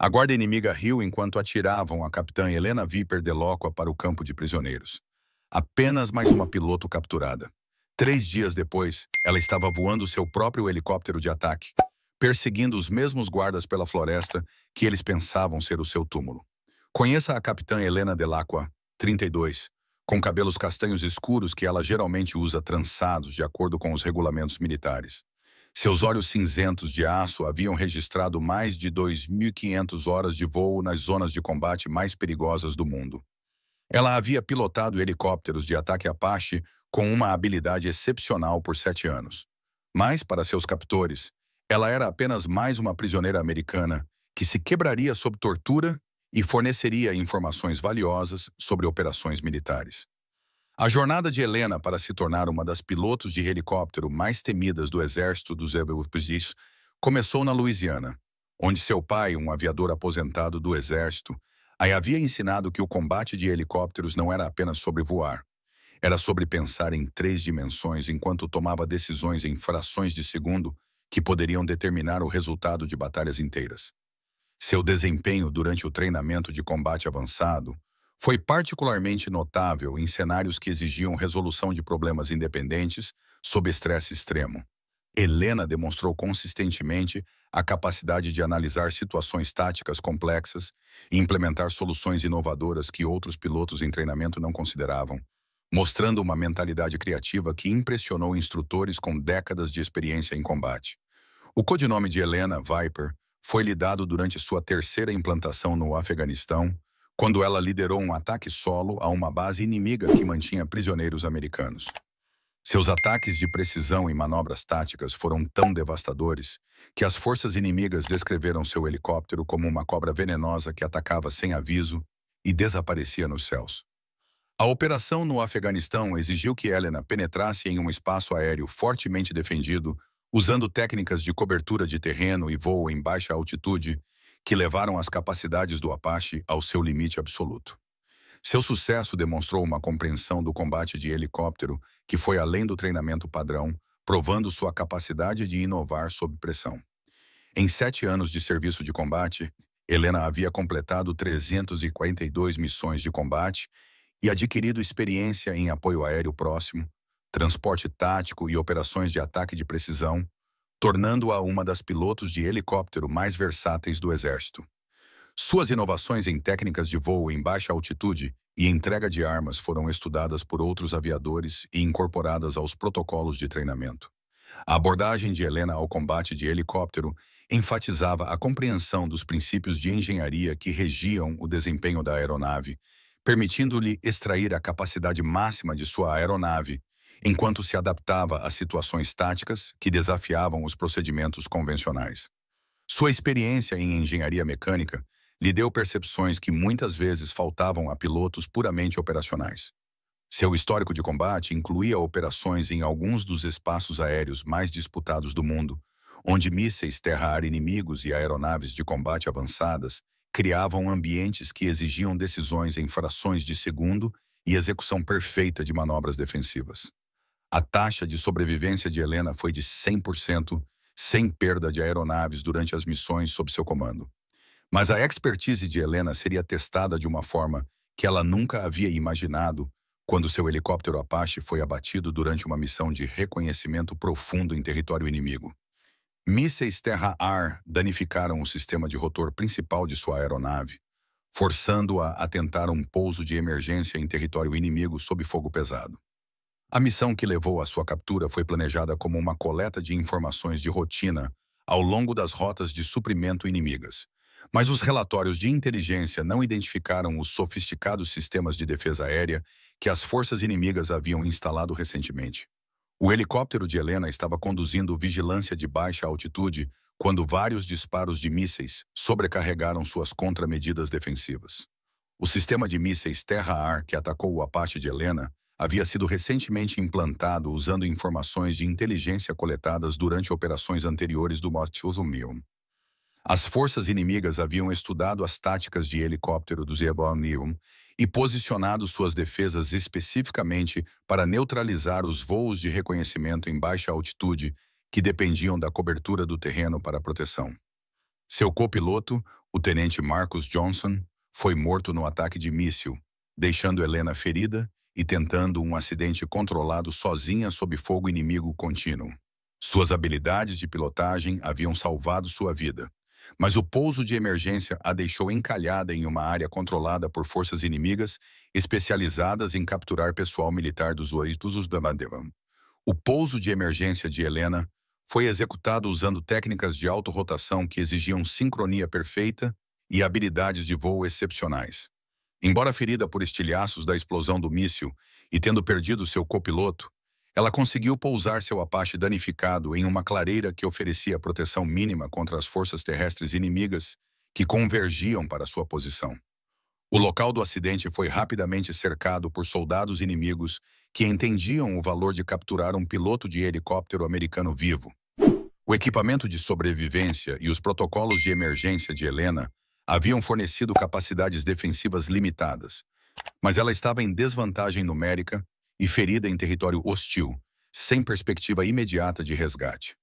A guarda inimiga riu enquanto atiravam a capitã Helena Viper Delocqua para o campo de prisioneiros. Apenas mais uma piloto capturada. 3 dias depois, ela estava voando seu próprio helicóptero de ataque, perseguindo os mesmos guardas pela floresta que eles pensavam ser o seu túmulo. Conheça a capitã Helena Delacqua, 32, com cabelos castanhos escuros que ela geralmente usa trançados de acordo com os regulamentos militares. Seus olhos cinzentos de aço haviam registrado mais de 2.500 horas de voo nas zonas de combate mais perigosas do mundo. Ela havia pilotado helicópteros de ataque Apache com uma habilidade excepcional por 7 anos. Mas, para seus captores, ela era apenas mais uma prisioneira americana que se quebraria sob tortura e forneceria informações valiosas sobre operações militares. A jornada de Helena para se tornar uma das pilotos de helicóptero mais temidas do exército dos Estados Unidos começou na Louisiana, onde seu pai, um aviador aposentado do exército, a havia ensinado que o combate de helicópteros não era apenas sobre voar. Era sobre pensar em 3 dimensões enquanto tomava decisões em frações de segundo que poderiam determinar o resultado de batalhas inteiras. Seu desempenho durante o treinamento de combate avançado foi particularmente notável em cenários que exigiam resolução de problemas independentes sob estresse extremo. Helena demonstrou consistentemente a capacidade de analisar situações táticas complexas e implementar soluções inovadoras que outros pilotos em treinamento não consideravam, mostrando uma mentalidade criativa que impressionou instrutores com décadas de experiência em combate. O codinome de Helena, Viper, foi lhe dado durante sua terceira implantação no Afeganistão, quando ela liderou um ataque solo a uma base inimiga que mantinha prisioneiros americanos. Seus ataques de precisão e manobras táticas foram tão devastadores que as forças inimigas descreveram seu helicóptero como uma cobra venenosa que atacava sem aviso e desaparecia nos céus. A operação no Afeganistão exigiu que Helena penetrasse em um espaço aéreo fortemente defendido, usando técnicas de cobertura de terreno e voo em baixa altitude que levaram as capacidades do Apache ao seu limite absoluto. Seu sucesso demonstrou uma compreensão do combate de helicóptero que foi além do treinamento padrão, provando sua capacidade de inovar sob pressão. Em 7 anos de serviço de combate, Helena havia completado 342 missões de combate e adquirido experiência em apoio aéreo próximo, transporte tático e operações de ataque de precisão, tornando-a uma das pilotos de helicóptero mais versáteis do Exército. Suas inovações em técnicas de voo em baixa altitude e entrega de armas foram estudadas por outros aviadores e incorporadas aos protocolos de treinamento. A abordagem de Helena ao combate de helicóptero enfatizava a compreensão dos princípios de engenharia que regiam o desempenho da aeronave, permitindo-lhe extrair a capacidade máxima de sua aeronave, enquanto se adaptava a situações táticas que desafiavam os procedimentos convencionais. Sua experiência em engenharia mecânica lhe deu percepções que muitas vezes faltavam a pilotos puramente operacionais. Seu histórico de combate incluía operações em alguns dos espaços aéreos mais disputados do mundo, onde mísseis terra-ar inimigos e aeronaves de combate avançadas criavam ambientes que exigiam decisões em frações de segundo e execução perfeita de manobras defensivas. A taxa de sobrevivência de Helena foi de 100%, sem perda de aeronaves durante as missões sob seu comando. Mas a expertise de Helena seria testada de uma forma que ela nunca havia imaginado quando seu helicóptero Apache foi abatido durante uma missão de reconhecimento profundo em território inimigo. Mísseis terra-ar danificaram o sistema de rotor principal de sua aeronave, forçando-a a tentar um pouso de emergência em território inimigo sob fogo pesado. A missão que levou à sua captura foi planejada como uma coleta de informações de rotina ao longo das rotas de suprimento inimigas, mas os relatórios de inteligência não identificaram os sofisticados sistemas de defesa aérea que as forças inimigas haviam instalado recentemente. O helicóptero de Helena estava conduzindo vigilância de baixa altitude quando vários disparos de mísseis sobrecarregaram suas contramedidas defensivas. O sistema de mísseis terra-ar que atacou o Apache de Helena havia sido recentemente implantado usando informações de inteligência coletadas durante operações anteriores do Mosul. As forças inimigas haviam estudado as táticas de helicóptero dos Estados e posicionado suas defesas especificamente para neutralizar os voos de reconhecimento em baixa altitude que dependiam da cobertura do terreno para proteção. Seu copiloto, o tenente Marcus Johnson, foi morto no ataque de míssil, deixando Helena ferida e tentando um acidente controlado sozinha sob fogo inimigo contínuo. Suas habilidades de pilotagem haviam salvado sua vida, mas o pouso de emergência a deixou encalhada em uma área controlada por forças inimigas especializadas em capturar pessoal militar dos oitos da Bandeira. O pouso de emergência de Helena foi executado usando técnicas de autorrotação que exigiam sincronia perfeita e habilidades de voo excepcionais. Embora ferida por estilhaços da explosão do míssil e tendo perdido seu copiloto, ela conseguiu pousar seu Apache danificado em uma clareira que oferecia proteção mínima contra as forças terrestres inimigas que convergiam para sua posição. O local do acidente foi rapidamente cercado por soldados inimigos que entendiam o valor de capturar um piloto de helicóptero americano vivo. O equipamento de sobrevivência e os protocolos de emergência de Helena haviam fornecido capacidades defensivas limitadas, mas ela estava em desvantagem numérica e ferida em território hostil, sem perspectiva imediata de resgate.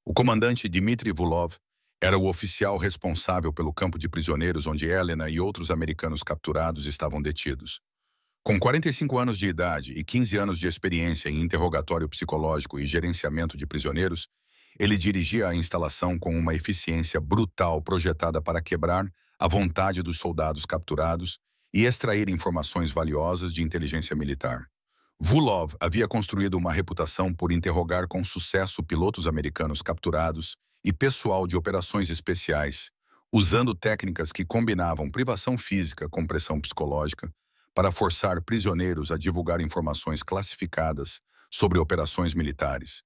O comandante Dmitry Vulov era o oficial responsável pelo campo de prisioneiros onde Helena e outros americanos capturados estavam detidos. Com 45 anos de idade e 15 anos de experiência em interrogatório psicológico e gerenciamento de prisioneiros, ele dirigia a instalação com uma eficiência brutal projetada para quebrar a vontade dos soldados capturados e extrair informações valiosas de inteligência militar. Vulov havia construído uma reputação por interrogar com sucesso pilotos americanos capturados e pessoal de operações especiais, usando técnicas que combinavam privação física com pressão psicológica para forçar prisioneiros a divulgar informações classificadas sobre operações militares,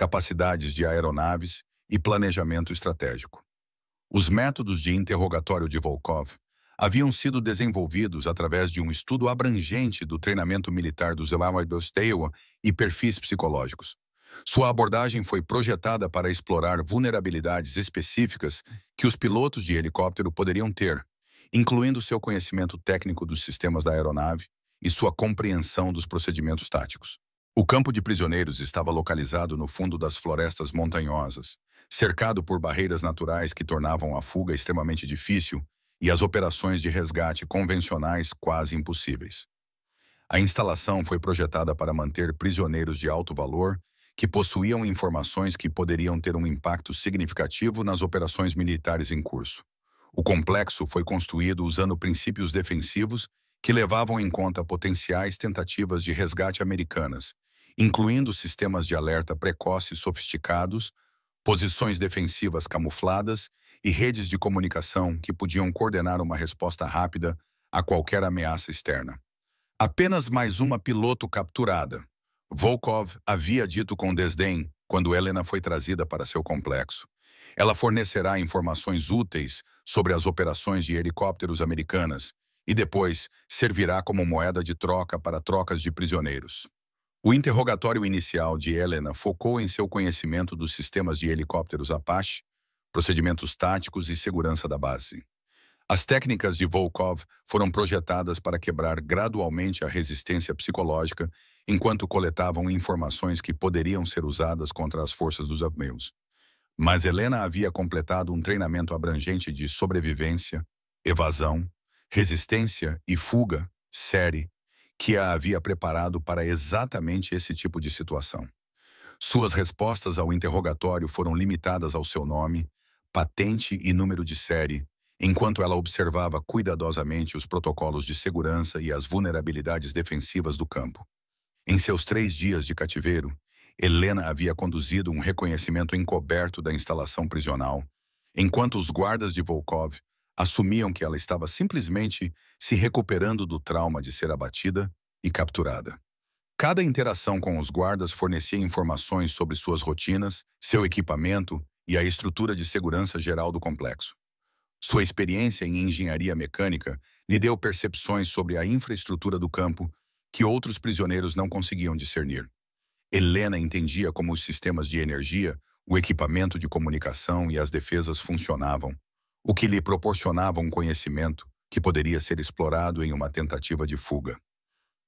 capacidades de aeronaves e planejamento estratégico. Os métodos de interrogatório de Volkov haviam sido desenvolvidos através de um estudo abrangente do treinamento militar dos Iowa e perfis psicológicos. Sua abordagem foi projetada para explorar vulnerabilidades específicas que os pilotos de helicóptero poderiam ter, incluindo seu conhecimento técnico dos sistemas da aeronave e sua compreensão dos procedimentos táticos. O campo de prisioneiros estava localizado no fundo das florestas montanhosas, cercado por barreiras naturais que tornavam a fuga extremamente difícil e as operações de resgate convencionais quase impossíveis. A instalação foi projetada para manter prisioneiros de alto valor que possuíam informações que poderiam ter um impacto significativo nas operações militares em curso. O complexo foi construído usando princípios defensivos que levavam em conta potenciais tentativas de resgate americanas, incluindo sistemas de alerta precoce sofisticados, posições defensivas camufladas e redes de comunicação que podiam coordenar uma resposta rápida a qualquer ameaça externa. Apenas mais uma piloto capturada, Volkov havia dito com desdém quando Helena foi trazida para seu complexo. Ela fornecerá informações úteis sobre as operações de helicópteros americanas e depois servirá como moeda de troca para trocas de prisioneiros. O interrogatório inicial de Helena focou em seu conhecimento dos sistemas de helicópteros Apache, procedimentos táticos e segurança da base. As técnicas de Volkov foram projetadas para quebrar gradualmente a resistência psicológica enquanto coletavam informações que poderiam ser usadas contra as forças dos armeus. Mas Helena havia completado um treinamento abrangente de sobrevivência, evasão, resistência e fuga, série, que a havia preparado para exatamente esse tipo de situação. Suas respostas ao interrogatório foram limitadas ao seu nome, patente e número de série, enquanto ela observava cuidadosamente os protocolos de segurança e as vulnerabilidades defensivas do campo. Em seus 3 dias de cativeiro, Helena havia conduzido um reconhecimento encoberto da instalação prisional, enquanto os guardas de Volkov assumiam que ela estava simplesmente se recuperando do trauma de ser abatida e capturada. Cada interação com os guardas fornecia informações sobre suas rotinas, seu equipamento e a estrutura de segurança geral do complexo. Sua experiência em engenharia mecânica lhe deu percepções sobre a infraestrutura do campo que outros prisioneiros não conseguiam discernir. Helena entendia como os sistemas de energia, o equipamento de comunicação e as defesas funcionavam, o que lhe proporcionava um conhecimento que poderia ser explorado em uma tentativa de fuga.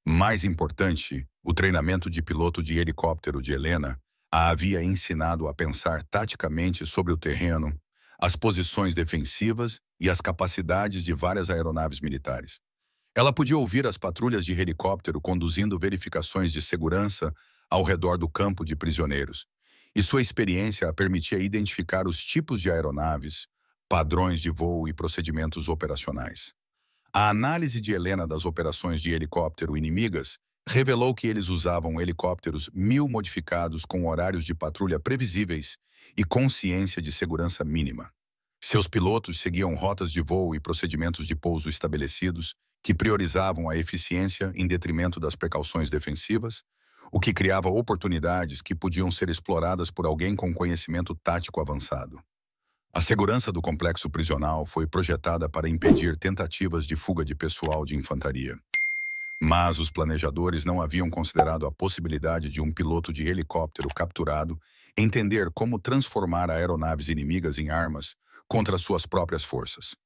Mais importante, o treinamento de piloto de helicóptero de Helena a havia ensinado a pensar taticamente sobre o terreno, as posições defensivas e as capacidades de várias aeronaves militares. Ela podia ouvir as patrulhas de helicóptero conduzindo verificações de segurança ao redor do campo de prisioneiros, e sua experiência a permitia identificar os tipos de aeronaves, padrões de voo e procedimentos operacionais. A análise de Helena das operações de helicóptero inimigas revelou que eles usavam helicópteros 1000 modificados com horários de patrulha previsíveis e consciência de segurança mínima. Seus pilotos seguiam rotas de voo e procedimentos de pouso estabelecidos que priorizavam a eficiência em detrimento das precauções defensivas, o que criava oportunidades que podiam ser exploradas por alguém com conhecimento tático avançado. A segurança do complexo prisional foi projetada para impedir tentativas de fuga de pessoal de infantaria. Mas os planejadores não haviam considerado a possibilidade de um piloto de helicóptero capturado entender como transformar aeronaves inimigas em armas contra suas próprias forças.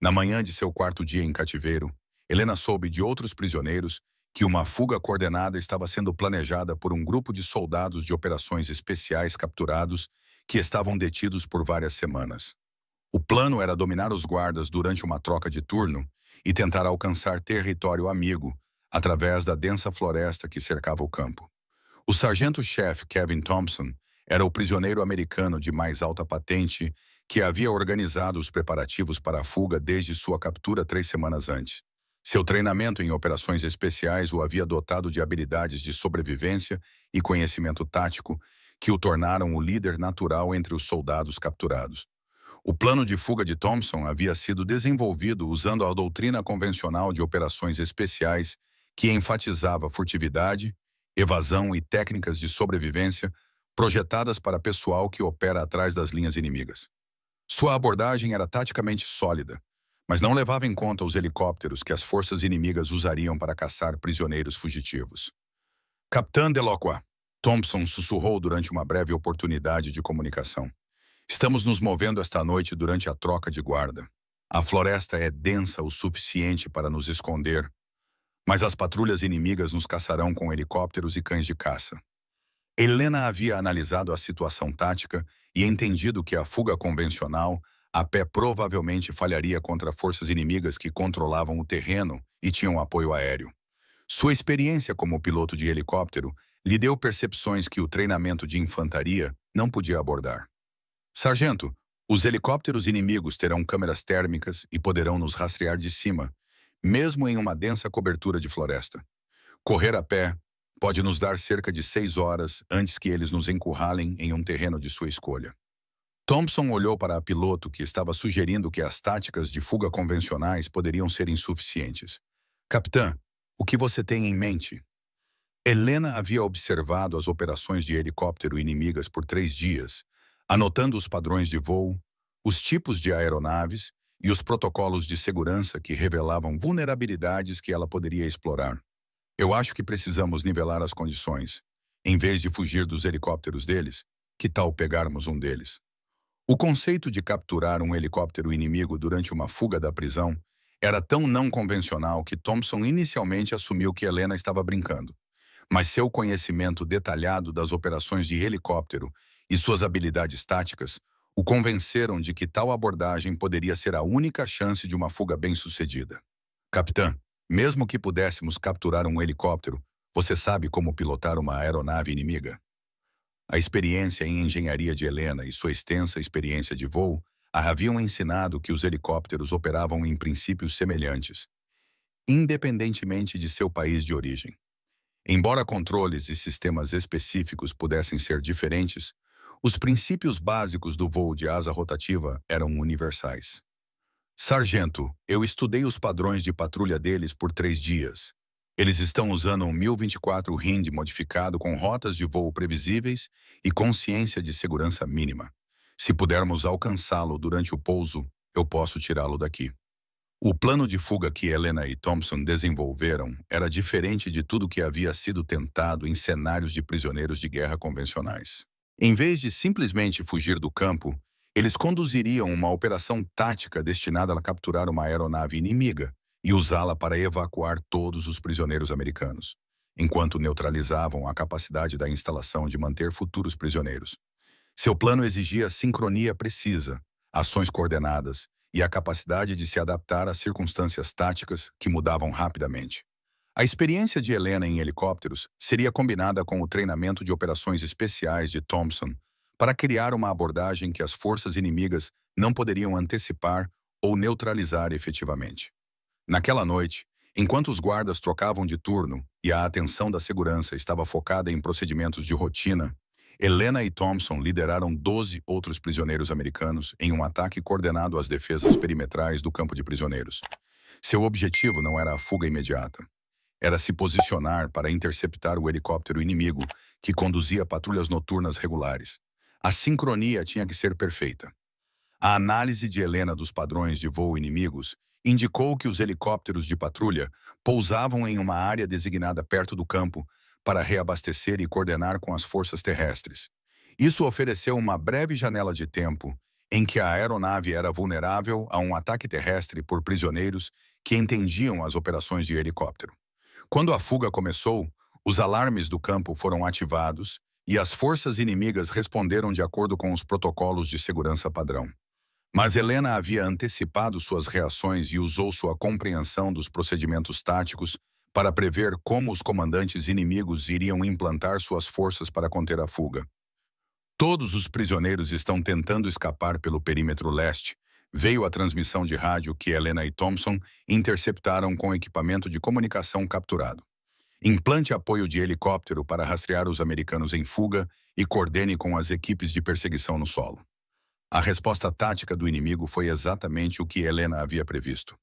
Na manhã de seu quarto dia em cativeiro, Helena soube de outros prisioneiros que uma fuga coordenada estava sendo planejada por um grupo de soldados de operações especiais capturados que estavam detidos por várias semanas. O plano era dominar os guardas durante uma troca de turno e tentar alcançar território amigo através da densa floresta que cercava o campo. O sargento-chefe Kevin Thompson era o prisioneiro americano de mais alta patente que havia organizado os preparativos para a fuga desde sua captura 3 semanas antes. Seu treinamento em operações especiais o havia dotado de habilidades de sobrevivência e conhecimento tático que o tornaram o líder natural entre os soldados capturados. O plano de fuga de Thompson havia sido desenvolvido usando a doutrina convencional de operações especiais que enfatizava furtividade, evasão e técnicas de sobrevivência projetadas para pessoal que opera atrás das linhas inimigas. Sua abordagem era taticamente sólida, mas não levava em conta os helicópteros que as forças inimigas usariam para caçar prisioneiros fugitivos. Capitã Delacroix, Thompson sussurrou durante uma breve oportunidade de comunicação. Estamos nos movendo esta noite durante a troca de guarda. A floresta é densa o suficiente para nos esconder, mas as patrulhas inimigas nos caçarão com helicópteros e cães de caça. Helena havia analisado a situação tática e entendido que a fuga convencional a pé provavelmente falharia contra forças inimigas que controlavam o terreno e tinham apoio aéreo. Sua experiência como piloto de helicóptero lhe deu percepções que o treinamento de infantaria não podia abordar. Sargento, os helicópteros inimigos terão câmeras térmicas e poderão nos rastrear de cima, mesmo em uma densa cobertura de floresta. Correr a pé pode nos dar cerca de 6 horas antes que eles nos encurralem em um terreno de sua escolha. Thompson olhou para a piloto que estava sugerindo que as táticas de fuga convencionais poderiam ser insuficientes. Capitã, o que você tem em mente? Helena havia observado as operações de helicóptero inimigas por 3 dias, anotando os padrões de voo, os tipos de aeronaves e os protocolos de segurança que revelavam vulnerabilidades que ela poderia explorar. Eu acho que precisamos nivelar as condições. Em vez de fugir dos helicópteros deles, que tal pegarmos um deles? O conceito de capturar um helicóptero inimigo durante uma fuga da prisão era tão não convencional que Thompson inicialmente assumiu que Helena estava brincando. Mas seu conhecimento detalhado das operações de helicóptero e suas habilidades táticas o convenceram de que tal abordagem poderia ser a única chance de uma fuga bem-sucedida. Capitã, mesmo que pudéssemos capturar um helicóptero, você sabe como pilotar uma aeronave inimiga? A experiência em engenharia de Helena e sua extensa experiência de voo a haviam ensinado que os helicópteros operavam em princípios semelhantes, independentemente de seu país de origem. Embora controles e sistemas específicos pudessem ser diferentes, os princípios básicos do voo de asa rotativa eram universais. Sargento, eu estudei os padrões de patrulha deles por 3 dias. Eles estão usando um 1024 Hind modificado com rotas de voo previsíveis e consciência de segurança mínima. Se pudermos alcançá-lo durante o pouso, eu posso tirá-lo daqui. O plano de fuga que Helena e Thompson desenvolveram era diferente de tudo que havia sido tentado em cenários de prisioneiros de guerra convencionais. Em vez de simplesmente fugir do campo, eles conduziriam uma operação tática destinada a capturar uma aeronave inimiga e usá-la para evacuar todos os prisioneiros americanos, enquanto neutralizavam a capacidade da instalação de manter futuros prisioneiros. Seu plano exigia sincronia precisa, ações coordenadas e a capacidade de se adaptar às circunstâncias táticas que mudavam rapidamente. A experiência de Helena em helicópteros seria combinada com o treinamento de operações especiais de Thompson para criar uma abordagem que as forças inimigas não poderiam antecipar ou neutralizar efetivamente. Naquela noite, enquanto os guardas trocavam de turno e a atenção da segurança estava focada em procedimentos de rotina, Helena e Thompson lideraram 12 outros prisioneiros americanos em um ataque coordenado às defesas perimetrais do campo de prisioneiros. Seu objetivo não era a fuga imediata. Era se posicionar para interceptar o helicóptero inimigo que conduzia patrulhas noturnas regulares. A sincronia tinha que ser perfeita. A análise de Helena dos padrões de voo inimigos indicou que os helicópteros de patrulha pousavam em uma área designada perto do campo para reabastecer e coordenar com as forças terrestres. Isso ofereceu uma breve janela de tempo em que a aeronave era vulnerável a um ataque terrestre por prisioneiros que entendiam as operações de helicóptero. Quando a fuga começou, os alarmes do campo foram ativados e as forças inimigas responderam de acordo com os protocolos de segurança padrão. Mas Helena havia antecipado suas reações e usou sua compreensão dos procedimentos táticos para prever como os comandantes inimigos iriam implantar suas forças para conter a fuga. Todos os prisioneiros estão tentando escapar pelo perímetro leste. Veio a transmissão de rádio que Helena e Thompson interceptaram com equipamento de comunicação capturado. Implante apoio de helicóptero para rastrear os americanos em fuga e coordene com as equipes de perseguição no solo. A resposta tática do inimigo foi exatamente o que Helena havia previsto.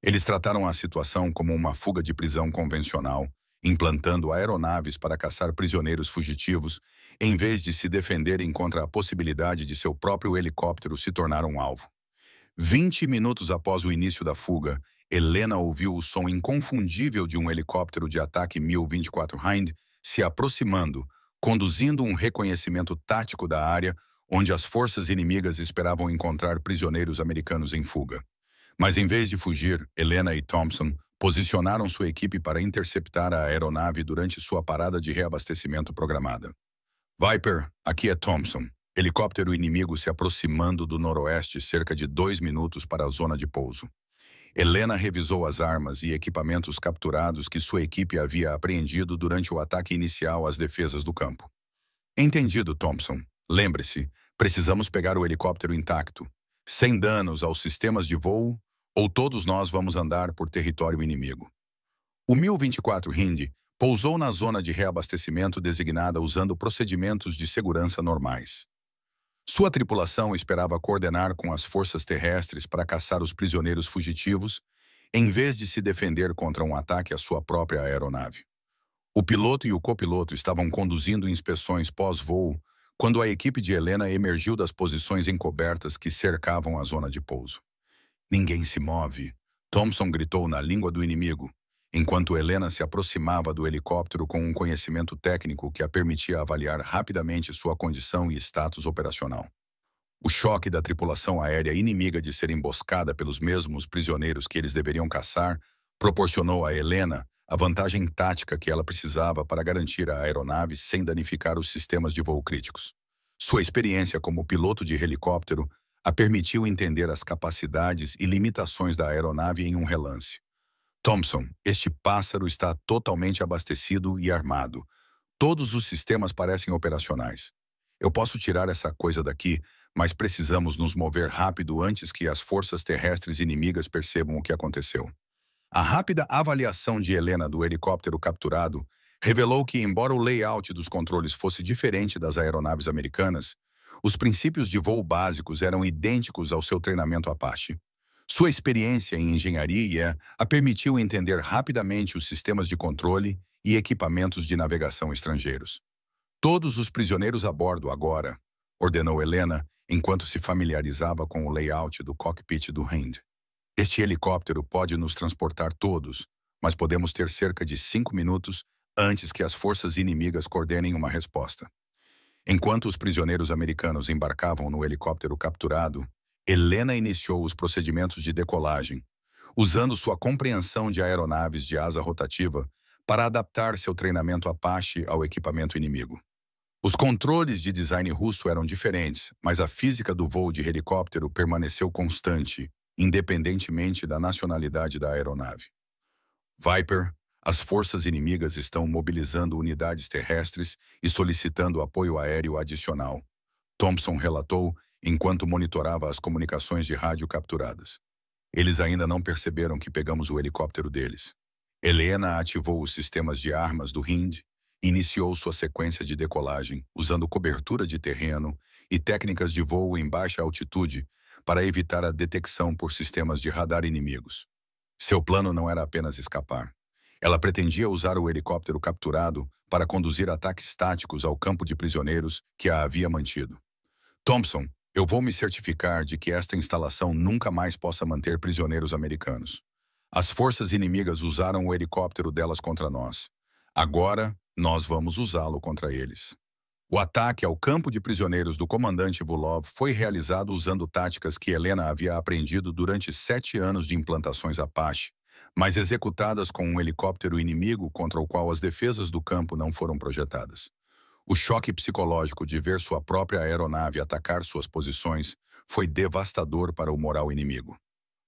Eles trataram a situação como uma fuga de prisão convencional, implantando aeronaves para caçar prisioneiros fugitivos, em vez de se defenderem contra a possibilidade de seu próprio helicóptero se tornar um alvo. 20 minutos após o início da fuga, Helena ouviu o som inconfundível de um helicóptero de ataque Mi-24 Hind se aproximando, conduzindo um reconhecimento tático da área onde as forças inimigas esperavam encontrar prisioneiros americanos em fuga. Mas em vez de fugir, Helena e Thompson posicionaram sua equipe para interceptar a aeronave durante sua parada de reabastecimento programada. Viper, aqui é Thompson. Helicóptero inimigo se aproximando do noroeste cerca de 2 minutos para a zona de pouso. Helena revisou as armas e equipamentos capturados que sua equipe havia apreendido durante o ataque inicial às defesas do campo. Entendido, Thompson. Lembre-se, precisamos pegar o helicóptero intacto, sem danos aos sistemas de voo, ou todos nós vamos andar por território inimigo. O Mi-24 Hind pousou na zona de reabastecimento designada usando procedimentos de segurança normais. Sua tripulação esperava coordenar com as forças terrestres para caçar os prisioneiros fugitivos, em vez de se defender contra um ataque à sua própria aeronave. O piloto e o copiloto estavam conduzindo inspeções pós-voo quando a equipe de Helena emergiu das posições encobertas que cercavam a zona de pouso. Ninguém se move, Thompson gritou na língua do inimigo, enquanto Helena se aproximava do helicóptero com um conhecimento técnico que a permitia avaliar rapidamente sua condição e status operacional. O choque da tripulação aérea inimiga de ser emboscada pelos mesmos prisioneiros que eles deveriam caçar proporcionou a Helena a vantagem tática que ela precisava para garantir a aeronave sem danificar os sistemas de voo críticos. Sua experiência como piloto de helicóptero a permitiu entender as capacidades e limitações da aeronave em um relance. Thompson, este pássaro está totalmente abastecido e armado. Todos os sistemas parecem operacionais. Eu posso tirar essa coisa daqui, mas precisamos nos mover rápido antes que as forças terrestres inimigas percebam o que aconteceu. A rápida avaliação de Helena do helicóptero capturado revelou que, embora o layout dos controles fosse diferente das aeronaves americanas, os princípios de voo básicos eram idênticos ao seu treinamento Apache. Sua experiência em engenharia a permitiu entender rapidamente os sistemas de controle e equipamentos de navegação estrangeiros. Todos os prisioneiros a bordo agora, ordenou Helena, enquanto se familiarizava com o layout do cockpit do Hind. Este helicóptero pode nos transportar todos, mas podemos ter cerca de 5 minutos antes que as forças inimigas coordenem uma resposta. Enquanto os prisioneiros americanos embarcavam no helicóptero capturado, Helena iniciou os procedimentos de decolagem, usando sua compreensão de aeronaves de asa rotativa para adaptar seu treinamento Apache ao equipamento inimigo. Os controles de design russo eram diferentes, mas a física do voo de helicóptero permaneceu constante, independentemente da nacionalidade da aeronave. Viper, as forças inimigas estão mobilizando unidades terrestres e solicitando apoio aéreo adicional, Thompson relatou enquanto monitorava as comunicações de rádio capturadas. Eles ainda não perceberam que pegamos o helicóptero deles. Helena ativou os sistemas de armas do Hind e iniciou sua sequência de decolagem, usando cobertura de terreno e técnicas de voo em baixa altitude para evitar a detecção por sistemas de radar inimigos. Seu plano não era apenas escapar. Ela pretendia usar o helicóptero capturado para conduzir ataques táticos ao campo de prisioneiros que a havia mantido. Thompson, eu vou me certificar de que esta instalação nunca mais possa manter prisioneiros americanos. As forças inimigas usaram o helicóptero delas contra nós. Agora, nós vamos usá-lo contra eles. O ataque ao campo de prisioneiros do comandante Vulov foi realizado usando táticas que Helena havia aprendido durante 7 anos de implantações Apache, mas executadas com um helicóptero inimigo contra o qual as defesas do campo não foram projetadas. O choque psicológico de ver sua própria aeronave atacar suas posições foi devastador para o moral inimigo.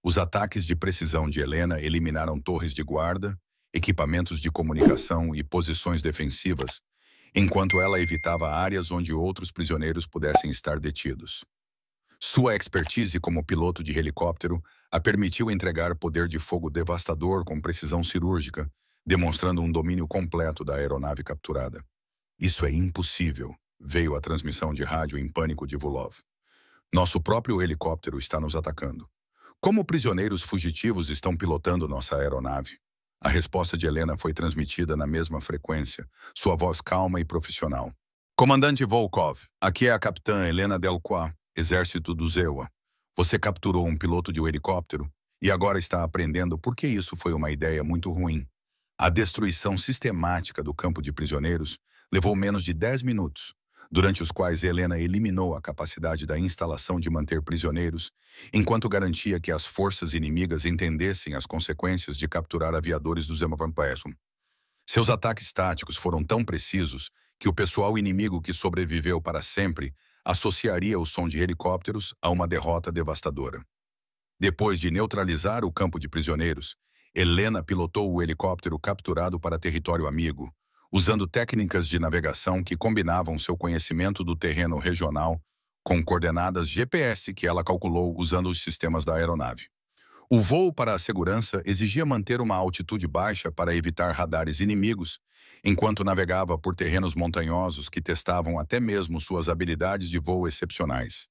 Os ataques de precisão de Helena eliminaram torres de guarda, equipamentos de comunicação e posições defensivas, enquanto ela evitava áreas onde outros prisioneiros pudessem estar detidos. Sua expertise como piloto de helicóptero a permitiu entregar poder de fogo devastador com precisão cirúrgica, demonstrando um domínio completo da aeronave capturada. Isso é impossível, veio a transmissão de rádio em pânico de Vulov. Nosso próprio helicóptero está nos atacando. Como prisioneiros fugitivos estão pilotando nossa aeronave? A resposta de Helena foi transmitida na mesma frequência, sua voz calma e profissional. Comandante Volkov, aqui é a capitã Helena Delacroix, exército do Zewa. Você capturou um piloto de um helicóptero e agora está aprendendo por que isso foi uma ideia muito ruim. A destruição sistemática do campo de prisioneiros levou menos de 10 minutos, durante os quais Helena eliminou a capacidade da instalação de manter prisioneiros, enquanto garantia que as forças inimigas entendessem as consequências de capturar aviadores do Zemavampersum. Seus ataques táticos foram tão precisos que o pessoal inimigo que sobreviveu para sempre associaria o som de helicópteros a uma derrota devastadora. Depois de neutralizar o campo de prisioneiros, Helena pilotou o helicóptero capturado para território amigo, usando técnicas de navegação que combinavam seu conhecimento do terreno regional com coordenadas GPS que ela calculou usando os sistemas da aeronave. O voo para a segurança exigia manter uma altitude baixa para evitar radares inimigos, enquanto navegava por terrenos montanhosos que testavam até mesmo suas habilidades de voo excepcionais.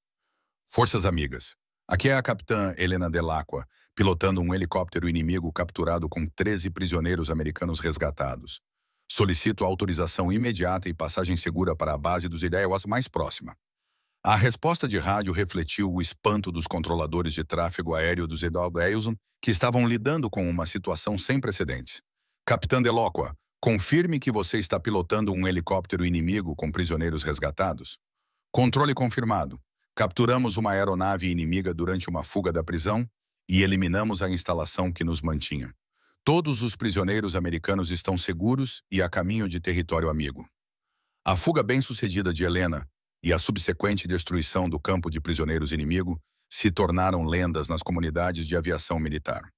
Forças amigas. Aqui é a capitã Helena Delacroix, pilotando um helicóptero inimigo capturado com 13 prisioneiros americanos resgatados. Solicito autorização imediata e passagem segura para a base dos Ideias mais próxima. A resposta de rádio refletiu o espanto dos controladores de tráfego aéreo dos Ideias, que estavam lidando com uma situação sem precedentes. Capitã Delacroix, confirme que você está pilotando um helicóptero inimigo com prisioneiros resgatados. Controle confirmado. Capturamos uma aeronave inimiga durante uma fuga da prisão e eliminamos a instalação que nos mantinha. Todos os prisioneiros americanos estão seguros e a caminho de território amigo. A fuga bem-sucedida de Helena e a subsequente destruição do campo de prisioneiros inimigo se tornaram lendas nas comunidades de aviação militar.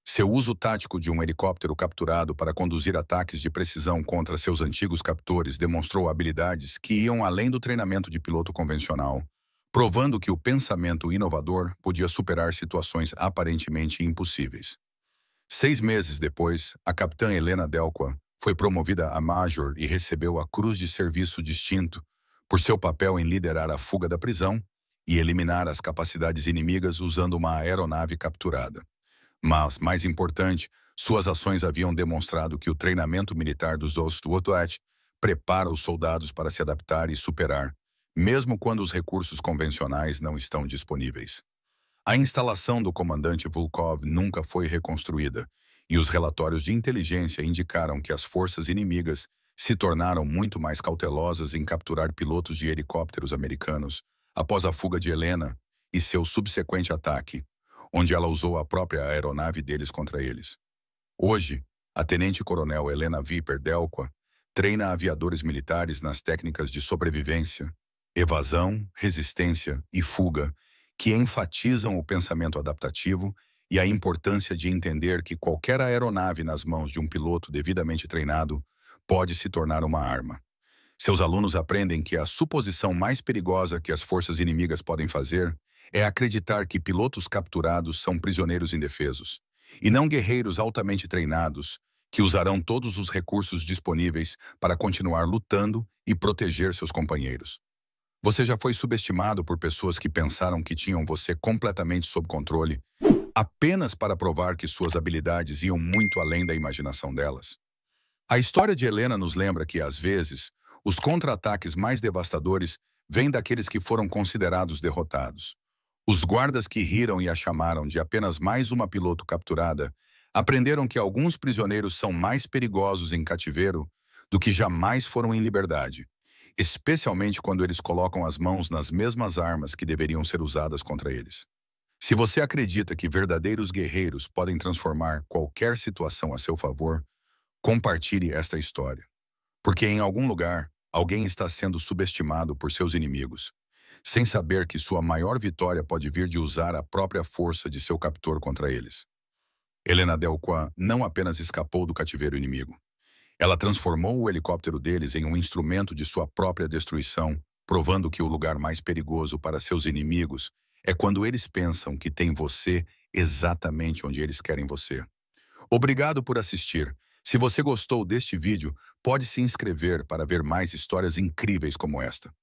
Seu uso tático de um helicóptero capturado para conduzir ataques de precisão contra seus antigos captores demonstrou habilidades que iam além do treinamento de piloto convencional, provando que o pensamento inovador podia superar situações aparentemente impossíveis. 6 meses depois, a capitã Helena Delacroix foi promovida a Major e recebeu a Cruz de Serviço Distinto por seu papel em liderar a fuga da prisão e eliminar as capacidades inimigas usando uma aeronave capturada. Mas, mais importante, suas ações haviam demonstrado que o treinamento militar dos Ostwotwat prepara os soldados para se adaptar e superar, mesmo quando os recursos convencionais não estão disponíveis. A instalação do comandante Volkov nunca foi reconstruída, e os relatórios de inteligência indicaram que as forças inimigas se tornaram muito mais cautelosas em capturar pilotos de helicópteros americanos após a fuga de Helena e seu subsequente ataque, onde ela usou a própria aeronave deles contra eles. Hoje, a tenente-coronel Helena Viper Delacroix treina aviadores militares nas técnicas de sobrevivência, evasão, resistência e fuga, que enfatizam o pensamento adaptativo e a importância de entender que qualquer aeronave nas mãos de um piloto devidamente treinado pode se tornar uma arma. Seus alunos aprendem que a suposição mais perigosa que as forças inimigas podem fazer é acreditar que pilotos capturados são prisioneiros indefesos, e não guerreiros altamente treinados que usarão todos os recursos disponíveis para continuar lutando e proteger seus companheiros. Você já foi subestimado por pessoas que pensaram que tinham você completamente sob controle, apenas para provar que suas habilidades iam muito além da imaginação delas? A história de Helena nos lembra que, às vezes, os contra-ataques mais devastadores vêm daqueles que foram considerados derrotados. Os guardas que riram e a chamaram de apenas mais uma piloto capturada aprenderam que alguns prisioneiros são mais perigosos em cativeiro do que jamais foram em liberdade, especialmente quando eles colocam as mãos nas mesmas armas que deveriam ser usadas contra eles. Se você acredita que verdadeiros guerreiros podem transformar qualquer situação a seu favor, compartilhe esta história. Porque em algum lugar, alguém está sendo subestimado por seus inimigos, sem saber que sua maior vitória pode vir de usar a própria força de seu captor contra eles. Helena Delqua não apenas escapou do cativeiro inimigo. Ela transformou o helicóptero deles em um instrumento de sua própria destruição, provando que o lugar mais perigoso para seus inimigos é quando eles pensam que têm você exatamente onde eles querem você. Obrigado por assistir. Se você gostou deste vídeo, pode se inscrever para ver mais histórias incríveis como esta.